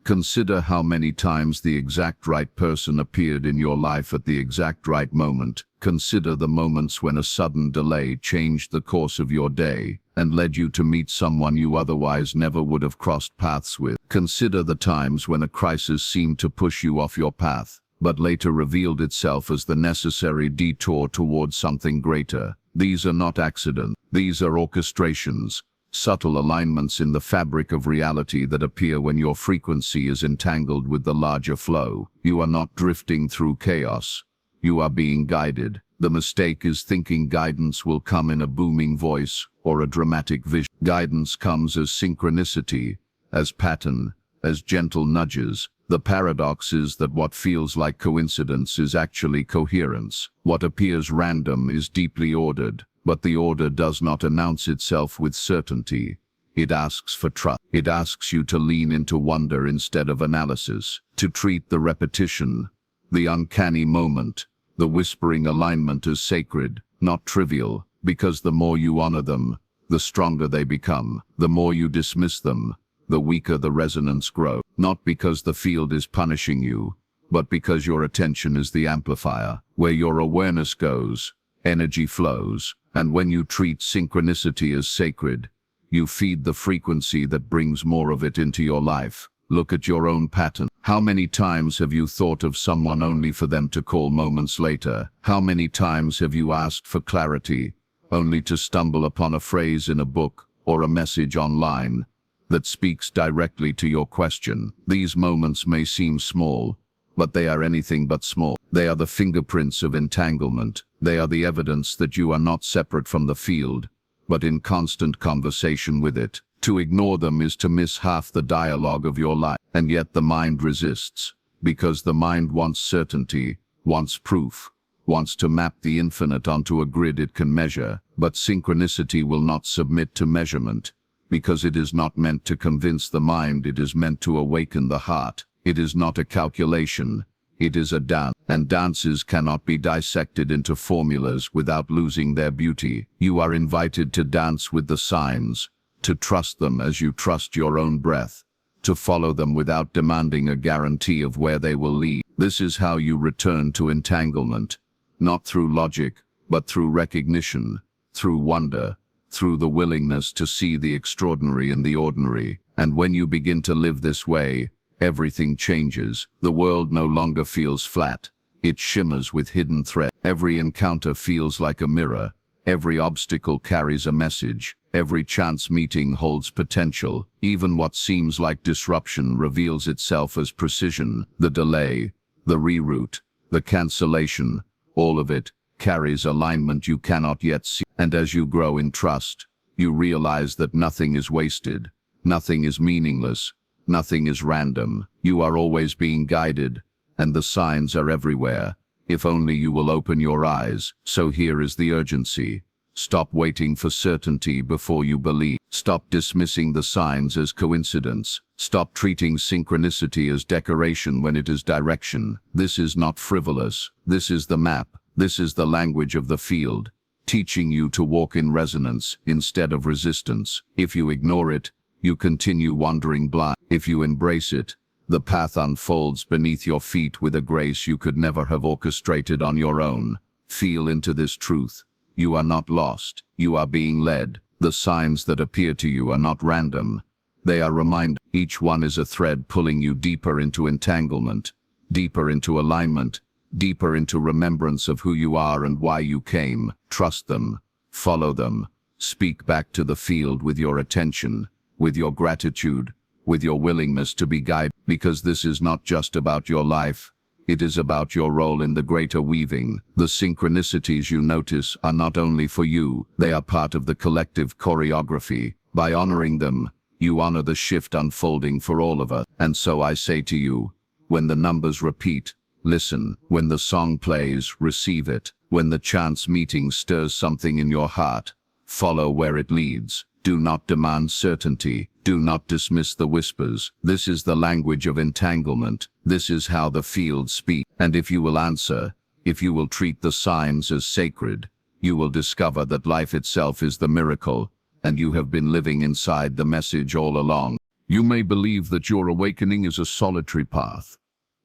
Consider how many times the exact right person appeared in your life at the exact right moment. Consider the moments when a sudden delay changed the course of your day and led you to meet someone you otherwise never would have crossed paths with. Consider the times when a crisis seemed to push you off your path, but later revealed itself as the necessary detour towards something greater. These are not accidents. These are orchestrations, subtle alignments in the fabric of reality that appear when your frequency is entangled with the larger flow. You are not drifting through chaos. You are being guided. The mistake is thinking guidance will come in a booming voice or a dramatic vision. Guidance comes as synchronicity, as pattern, as gentle nudges. The paradox is that what feels like coincidence is actually coherence. What appears random is deeply ordered. But the order does not announce itself with certainty. It asks for trust. It asks you to lean into wonder instead of analysis, to treat the repetition, the uncanny moment, the whispering alignment as sacred, not trivial, because the more you honor them, the stronger they become. The more you dismiss them, the weaker the resonance grows. Not because the field is punishing you, but because your attention is the amplifier. Where your awareness goes, energy flows. And when you treat synchronicity as sacred, you feed the frequency that brings more of it into your life. Look at your own pattern. How many times have you thought of someone only for them to call moments later? How many times have you asked for clarity, only to stumble upon a phrase in a book or a message online that speaks directly to your question? These moments may seem small, but they are anything but small. They are the fingerprints of entanglement. They are the evidence that you are not separate from the field, but in constant conversation with it. To ignore them is to miss half the dialogue of your life. And yet the mind resists, because the mind wants certainty, wants proof, wants to map the infinite onto a grid it can measure. But synchronicity will not submit to measurement, because it is not meant to convince the mind, it is meant to awaken the heart. It is not a calculation, it is a dance, and dances cannot be dissected into formulas without losing their beauty. You are invited to dance with the signs, to trust them as you trust your own breath, to follow them without demanding a guarantee of where they will lead. This is how you return to entanglement, not through logic, but through recognition, through wonder, through the willingness to see the extraordinary in the ordinary. And when you begin to live this way, everything changes. The world no longer feels flat. It shimmers with hidden threads. Every encounter feels like a mirror. Every obstacle carries a message. Every chance meeting holds potential. Even what seems like disruption reveals itself as precision. The delay, the reroute, the cancellation, all of it carries alignment you cannot yet see. And as you grow in trust, you realize that nothing is wasted. Nothing is meaningless. Nothing is random. You are always being guided, and the signs are everywhere, if only you will open your eyes. So here is the urgency. Stop waiting for certainty before you believe. Stop dismissing the signs as coincidence. Stop treating synchronicity as decoration when it is direction. This is not frivolous. This is the map. This is the language of the field, teaching you to walk in resonance instead of resistance. If you ignore it, you continue wandering blind. If you embrace it, the path unfolds beneath your feet with a grace you could never have orchestrated on your own. Feel into this truth. You are not lost. You are being led. The signs that appear to you are not random. They are reminders. Each one is a thread pulling you deeper into entanglement, deeper into alignment, deeper into remembrance of who you are and why you came. Trust them. Follow them. Speak back to the field with your attention, with your gratitude, with your willingness to be guided. Because this is not just about your life. It is about your role in the greater weaving. The synchronicities you notice are not only for you, they are part of the collective choreography. By honoring them, you honor the shift unfolding for all of us. And so I say to you, when the numbers repeat, listen. When the song plays, receive it. When the chance meeting stirs something in your heart, follow where it leads. Do not demand certainty. Do not dismiss the whispers. This is the language of entanglement. This is how the field speaks. And if you will answer, if you will treat the signs as sacred, you will discover that life itself is the miracle, and you have been living inside the message all along. You may believe that your awakening is a solitary path,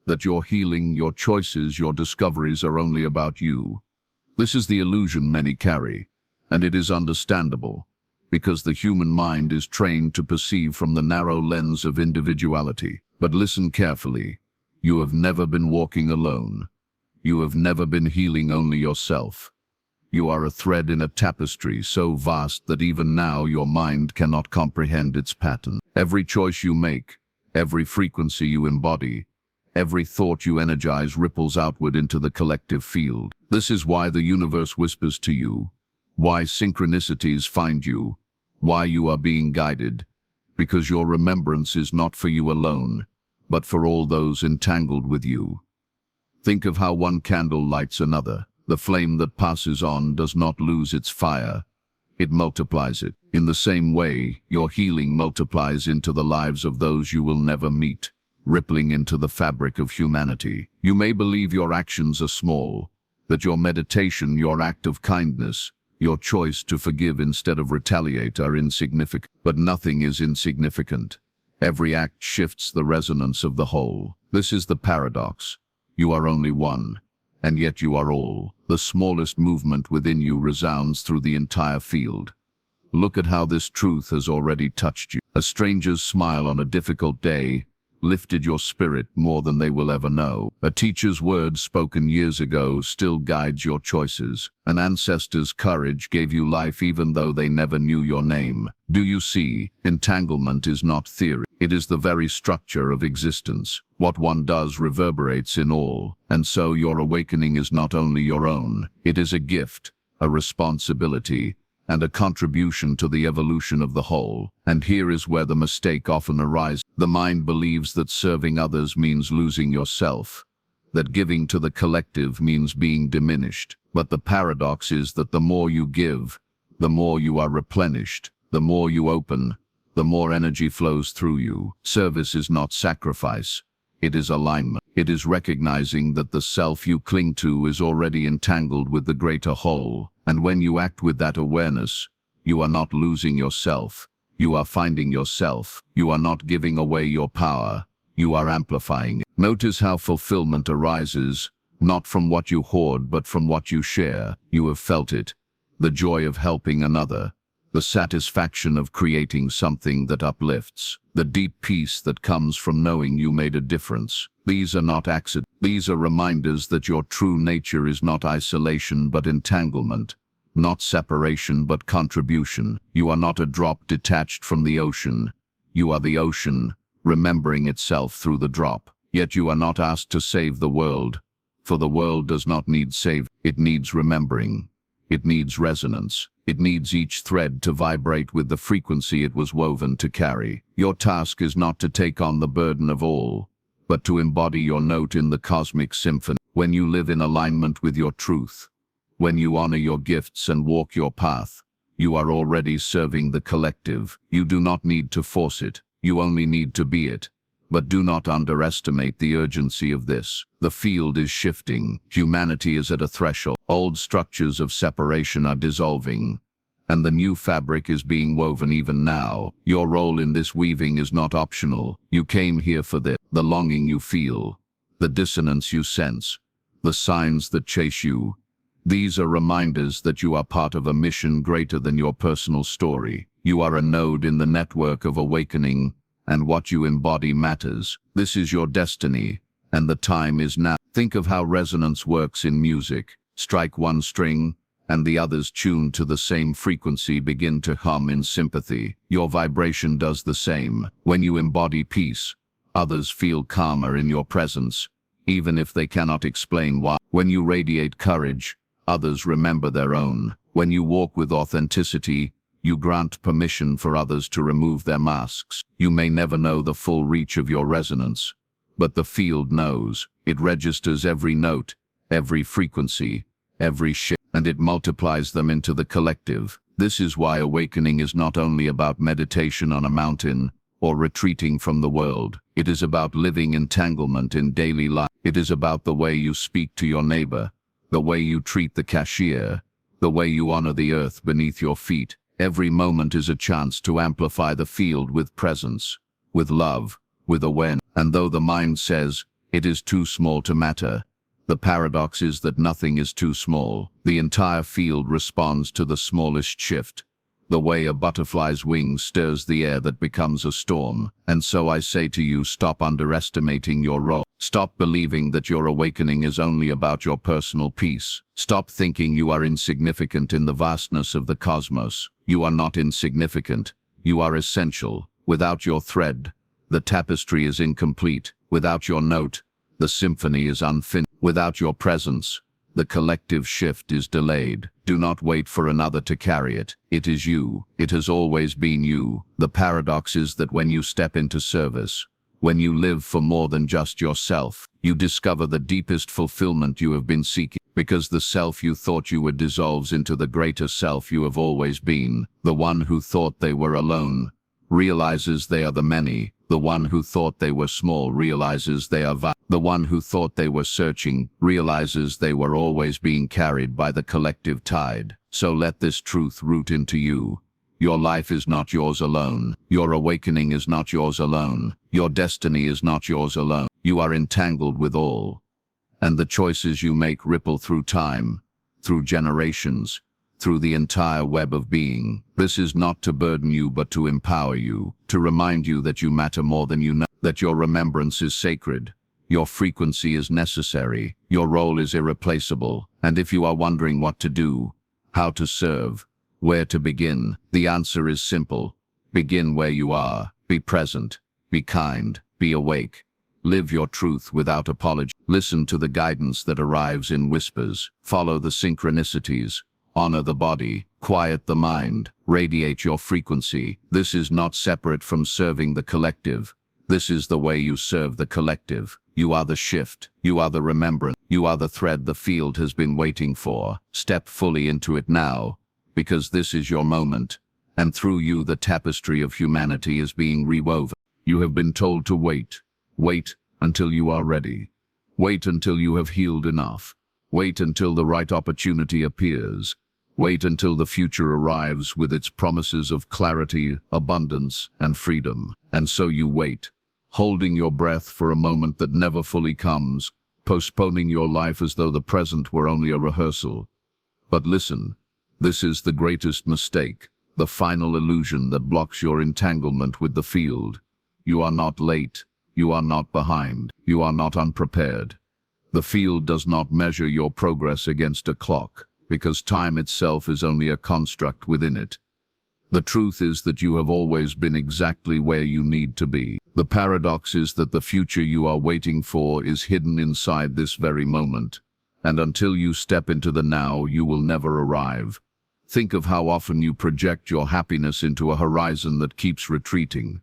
that your healing, your choices, your discoveries are only about you. This is the illusion many carry, and it is understandable, because the human mind is trained to perceive from the narrow lens of individuality. But listen carefully. You have never been walking alone. You have never been healing only yourself. You are a thread in a tapestry so vast that even now your mind cannot comprehend its pattern. Every choice you make, every frequency you embody, every thought you energize ripples outward into the collective field. This is why the universe whispers to you, why synchronicities find you, why you are being guided, because your remembrance is not for you alone, but for all those entangled with you. Think of how one candle lights another. The flame that passes on does not lose its fire. It multiplies it. In the same way, your healing multiplies into the lives of those you will never meet, rippling into the fabric of humanity. You may believe your actions are small, that your meditation, your act of kindness, your choice to forgive instead of retaliate are insignificant. But nothing is insignificant. Every act shifts the resonance of the whole. This is the paradox. You are only one, and yet you are all. The smallest movement within you resounds through the entire field. Look at how this truth has already touched you. A stranger's smile on a difficult day lifted your spirit more than they will ever know. A teacher's word spoken years ago still guides your choices. An ancestor's courage gave you life even though they never knew your name. Do you see? Entanglement is not theory. It is the very structure of existence. What one does reverberates in all. And so your awakening is not only your own. It is a gift, a responsibility, and a contribution to the evolution of the whole. And here is where the mistake often arises. The mind believes that serving others means losing yourself, that giving to the collective means being diminished. But the paradox is that the more you give, the more you are replenished. The more you open, the more energy flows through you. Service is not sacrifice. It is alignment. It is recognizing that the self you cling to is already entangled with the greater whole. And when you act with that awareness, you are not losing yourself. You are finding yourself. You are not giving away your power. You are amplifying it. Notice how fulfillment arises, not from what you hoard, but from what you share. You have felt it. The joy of helping another. The satisfaction of creating something that uplifts. The deep peace that comes from knowing you made a difference. These are not accidents. These are reminders that your true nature is not isolation but entanglement, not separation but contribution. You are not a drop detached from the ocean. You are the ocean, remembering itself through the drop. Yet you are not asked to save the world, for the world does not need saving. It needs remembering. It needs resonance. It needs each thread to vibrate with the frequency it was woven to carry. Your task is not to take on the burden of all, but to embody your note in the cosmic symphony. When you live in alignment with your truth, when you honor your gifts and walk your path, you are already serving the collective. You do not need to force it. You only need to be it. But do not underestimate the urgency of this. The field is shifting. Humanity is at a threshold. Old structures of separation are dissolving, and the new fabric is being woven even now. Your role in this weaving is not optional. You came here for this. The longing you feel, the dissonance you sense, the signs that chase you. These are reminders that you are part of a mission greater than your personal story. You are a node in the network of awakening, and what you embody matters. This is your destiny, and the time is now. Think of how resonance works in music. Strike one string, and the others tuned to the same frequency begin to hum in sympathy. Your vibration does the same. When you embody peace, others feel calmer in your presence, even if they cannot explain why. When you radiate courage, others remember their own. When you walk with authenticity, you grant permission for others to remove their masks. You may never know the full reach of your resonance, but the field knows. It registers every note, every frequency, every shift, and it multiplies them into the collective. This is why awakening is not only about meditation on a mountain or retreating from the world. It is about living entanglement in daily life. It is about the way you speak to your neighbor, the way you treat the cashier, the way you honor the earth beneath your feet. Every moment is a chance to amplify the field with presence, with love, with awareness. And though the mind says it is too small to matter, the paradox is that nothing is too small. The entire field responds to the smallest shift, the way a butterfly's wing stirs the air that becomes a storm. And so I say to you, stop underestimating your role. Stop believing that your awakening is only about your personal peace. Stop thinking you are insignificant in the vastness of the cosmos. You are not insignificant. You are essential. Without your thread, the tapestry is incomplete. Without your note, the symphony is unfinished. Without your presence, the collective shift is delayed. Do not wait for another to carry it. It is you. It has always been you. The paradox is that when you step into service, when you live for more than just yourself, you discover the deepest fulfillment you have been seeking, because the self you thought you were dissolves into the greater self you have always been. The one who thought they were alone realizes they are the many. The one who thought they were small realizes they are vast. The one who thought they were searching realizes they were always being carried by the collective tide. So let this truth root into you. Your life is not yours alone. Your awakening is not yours alone. Your destiny is not yours alone. You are entangled with all. And the choices you make ripple through time, through generations, through the entire web of being. This is not to burden you but to empower you, to remind you that you matter more than you know, that your remembrance is sacred, your frequency is necessary, your role is irreplaceable. And if you are wondering what to do, how to serve, where to begin, the answer is simple. Begin where you are. Be present, be kind, be awake. Live your truth without apology. Listen to the guidance that arrives in whispers. Follow the synchronicities. Honor the body, quiet the mind, radiate your frequency. This is not separate from serving the collective. This is the way you serve the collective. You are the shift. You are the remembrance. You are the thread the field has been waiting for. Step fully into it now, because this is your moment, and through you the tapestry of humanity is being rewoven. You have been told to wait. Wait until you are ready. Wait until you have healed enough. Wait until the right opportunity appears. Wait until the future arrives with its promises of clarity, abundance, and freedom. And so you wait, holding your breath for a moment that never fully comes, postponing your life as though the present were only a rehearsal. But listen, this is the greatest mistake, the final illusion that blocks your entanglement with the field. You are not late. You are not behind. You are not unprepared. The field does not measure your progress against a clock, because time itself is only a construct within it. The truth is that you have always been exactly where you need to be. The paradox is that the future you are waiting for is hidden inside this very moment, and until you step into the now, you will never arrive. Think of how often you project your happiness into a horizon that keeps retreating.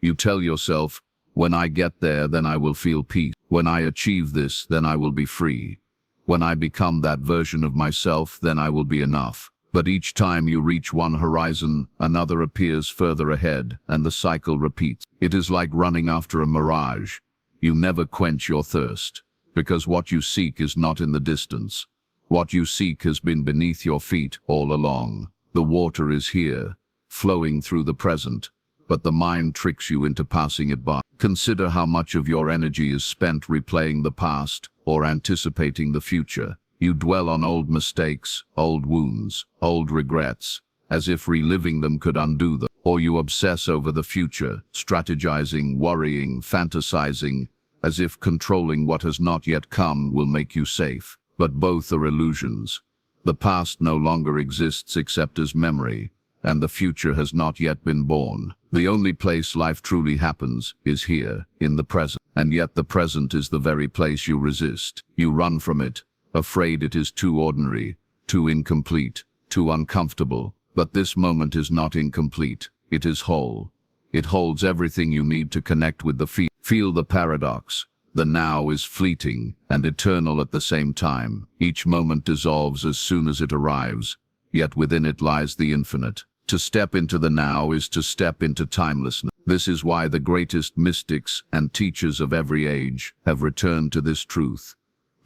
You tell yourself, when I get there, then I will feel peace. When I achieve this, then I will be free. When I become that version of myself, then I will be enough. But each time you reach one horizon, another appears further ahead, and the cycle repeats. It is like running after a mirage. You never quench your thirst, because what you seek is not in the distance. What you seek has been beneath your feet all along. The water is here, flowing through the present, but the mind tricks you into passing it by. Consider how much of your energy is spent replaying the past or anticipating the future. You dwell on old mistakes, old wounds, old regrets, as if reliving them could undo them. Or you obsess over the future, strategizing, worrying, fantasizing, as if controlling what has not yet come will make you safe. But both are illusions. The past no longer exists except as memory, and the future has not yet been born. The only place life truly happens is here, in the present. And yet the present is the very place you resist. You run from it, afraid it is too ordinary, too incomplete, too uncomfortable. But this moment is not incomplete. It is whole. It holds everything you need to connect with the feel the paradox. The now is fleeting and eternal at the same time. Each moment dissolves as soon as it arrives, yet within it lies the infinite. To step into the now is to step into timelessness. This is why the greatest mystics and teachers of every age have returned to this truth.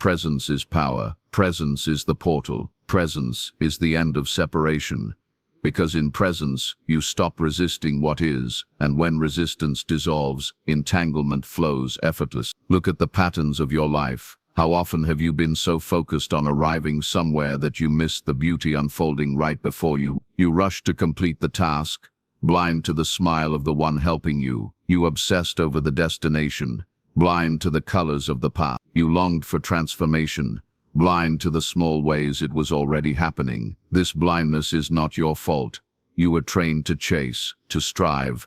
Presence is power. Presence is the portal. Presence is the end of separation. Because in presence, you stop resisting what is, and when resistance dissolves, entanglement flows effortlessly. Look at the patterns of your life. How often have you been so focused on arriving somewhere that you missed the beauty unfolding right before you? You rushed to complete the task, blind to the smile of the one helping you. You obsessed over the destination, blind to the colors of the path. You longed for transformation, blind to the small ways it was already happening. This blindness is not your fault. You were trained to chase, to strive,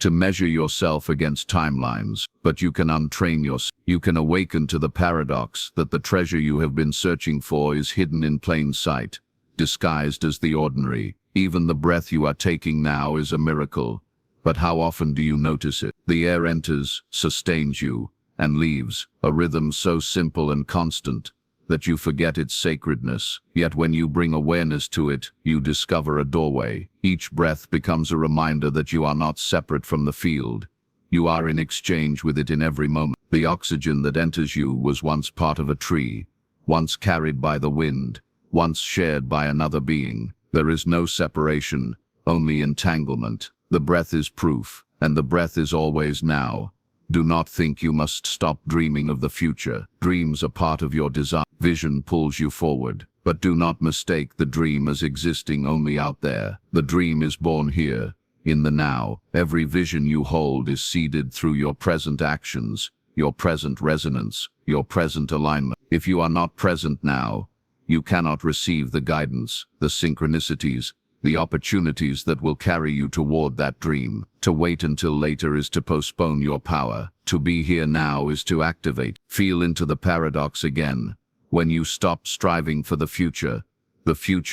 to measure yourself against timelines. But you can untrain yourself. You can awaken to the paradox that the treasure you have been searching for is hidden in plain sight, disguised as the ordinary. Even the breath you are taking now is a miracle. But how often do you notice it? The air enters, sustains you, and leaves, a rhythm so simple and constant that you forget its sacredness. Yet when you bring awareness to it, you discover a doorway. Each breath becomes a reminder that you are not separate from the field. You are in exchange with it in every moment. The oxygen that enters you was once part of a tree, once carried by the wind, once shared by another being. There is no separation, only entanglement. The breath is proof, and the breath is always now. Do not think you must stop dreaming of the future. Dreams are part of your desire. Vision pulls you forward. But do not mistake the dream as existing only out there. The dream is born here, in the now. Every vision you hold is seeded through your present actions, your present resonance, your present alignment. If you are not present now, you cannot receive the guidance, the synchronicities, the opportunities that will carry you toward that dream. To wait until later is to postpone your power. To be here now is to activate. Feel into the paradox again. When you stop striving for the future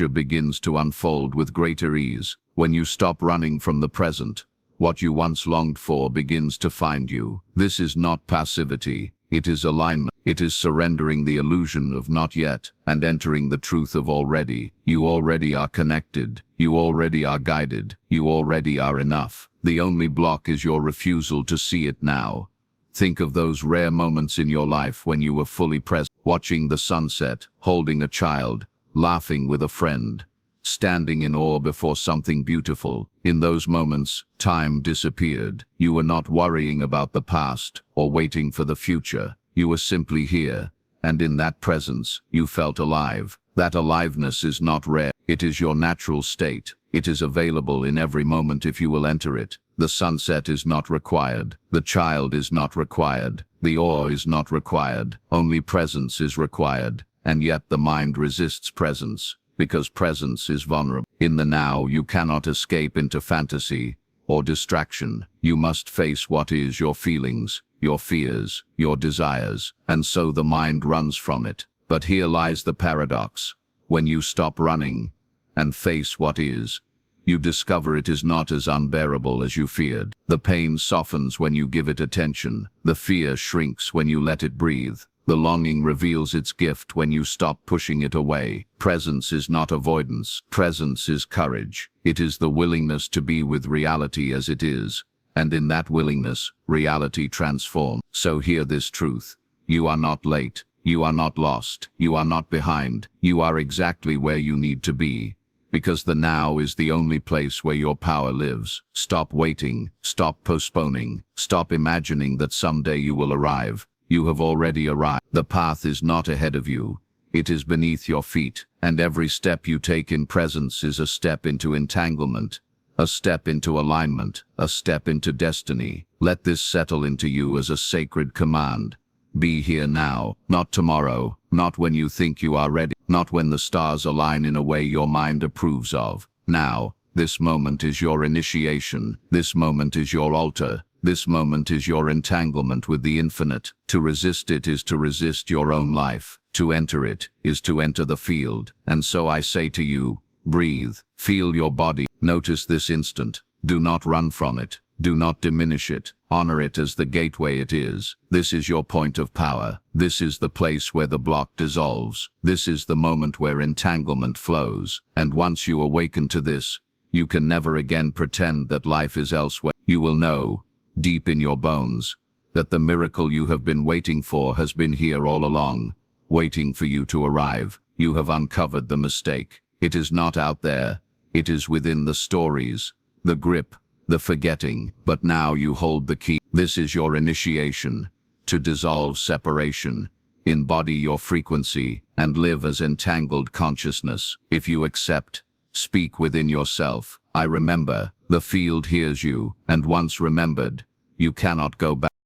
begins to unfold with greater ease. When you stop running from the present, what you once longed for begins to find you. This is not passivity. It is alignment. It is surrendering the illusion of not yet and entering the truth of already. You already are connected. You already are guided. You already are enough. The only block is your refusal to see it now. Think of those rare moments in your life when you were fully present, watching the sunset, holding a child, laughing with a friend, standing in awe before something beautiful. In those moments, time disappeared. You were not worrying about the past or waiting for the future. You were simply here, and in that presence, you felt alive. That aliveness is not rare. It is your natural state. It is available in every moment if you will enter it. The sunset is not required. The child is not required. The awe is not required. Only presence is required. And yet the mind resists presence, because presence is vulnerable. In the now, you cannot escape into fantasy or distraction. You must face what is your feelings, your fears, your desires, and so the mind runs from it. But here lies the paradox. When you stop running and face what is, you discover it is not as unbearable as you feared. The pain softens when you give it attention. The fear shrinks when you let it breathe. The longing reveals its gift when you stop pushing it away. Presence is not avoidance. Presence is courage. It is the willingness to be with reality as it is. And in that willingness, reality transforms. So hear this truth. You are not late. You are not lost. You are not behind. You are exactly where you need to be. because the now is the only place where your power lives. Stop waiting, stop postponing, stop imagining that someday you will arrive. You have already arrived. The path is not ahead of you. It is beneath your feet, and every step you take in presence is a step into entanglement, a step into alignment, a step into destiny. Let this settle into you as a sacred command. Be here now, not tomorrow, not when you think you are ready, not when the stars align in a way your mind approves of. Now, this moment is your initiation. This moment is your altar. This moment is your entanglement with the infinite. To resist it is to resist your own life. To enter it is to enter the field. And so I say to you, breathe, feel your body. Notice this instant. Do not run from it. Do not diminish it. Honor it as the gateway it is. This is your point of power. This is the place where the block dissolves. This is the moment where entanglement flows. And once you awaken to this, you can never again pretend that life is elsewhere. You will know, deep in your bones, that the miracle you have been waiting for has been here all along, waiting for you to arrive. You have uncovered the mistake. It is not out there. It is within the stories, the grip, the forgetting. But now you hold the key. This is your initiation to dissolve separation, embody your frequency, and live as entangled consciousness. If you accept, speak within yourself, I remember, the field hears you, and once remembered, you cannot go back.